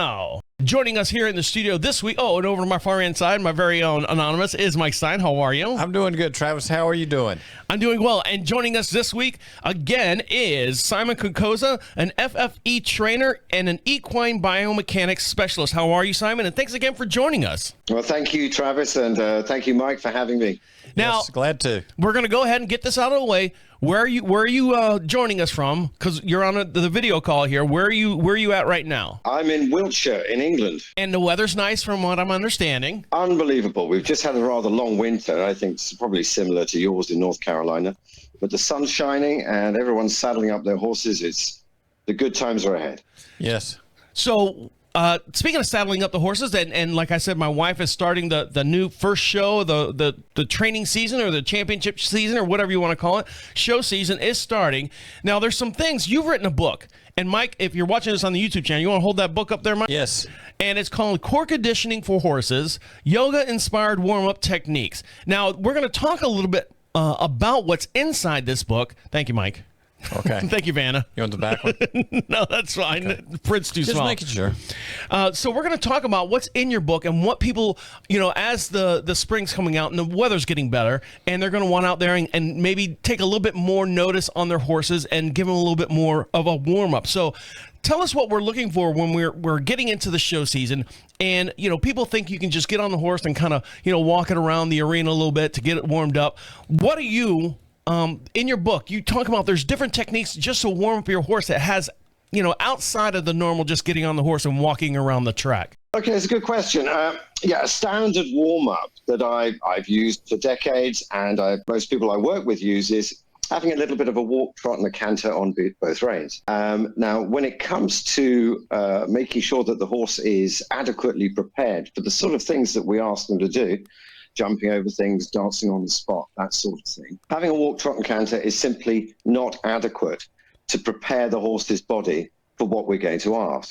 Now, joining us here in the studio this week, and over to my far hand side, my very own Anonymous, is Mike Stein. How are you? I'm doing good, Travis. How are you doing? I'm doing well. And joining us this week, again, is Simon Kukosa, an FFE trainer and an equine biomechanics specialist. How are you, Simon? And thanks again for joining us. Well, thank you, Travis, and thank you, Mike, for having me. Now, yes, glad to. We're going to go ahead and get this out of the way. Where are you joining us from? Because you're on the video call here. Where are you at right now? I'm in Wiltshire, in England. And the weather's nice, from what I'm understanding. Unbelievable. We've just had a rather long winter. I think it's probably similar to yours in North Carolina. But the sun's shining and everyone's saddling up their horses. The good times are ahead. Yes. So, speaking of saddling up the horses, and like I said, my wife is starting the new first show, the training season or the championship season or whatever you want to call it. Show season is starting. Now, there's some things. You've written a book. And, Mike, if you're watching this on the YouTube channel, you want to hold that book up there, Mike? Yes. And it's called Core Conditioning for Horses, Yoga-Inspired Warm-Up Techniques. Now, we're going to talk a little bit about what's inside this book. Thank you, Mike. Okay. Thank you, Vanna. You want the back one? No, that's fine. Okay. The print's too small. Just making sure. So we're going to talk about what's in your book and what people, as the spring's coming out and the weather's getting better, and they're going to want out there and maybe take a little bit more notice on their horses and give them a little bit more of a warm-up. So tell us what we're looking for when we're getting into the show season. And, people think you can just get on the horse and kind of, walk it around the arena a little bit to get it warmed up. What are you... in your book, you talk about there's different techniques just to warm up your horse that has, outside of the normal just getting on the horse and walking around the track. Okay, it's a good question. A standard warm-up that I've used for decades and most people I work with use is having a little bit of a walk, trot, and a canter on both reins. Now, when it comes to making sure that the horse is adequately prepared for the sort of things that we ask them to do, jumping over things, dancing on the spot, that sort of thing. Having a walk, trot, and canter is simply not adequate to prepare the horse's body for what we're going to ask.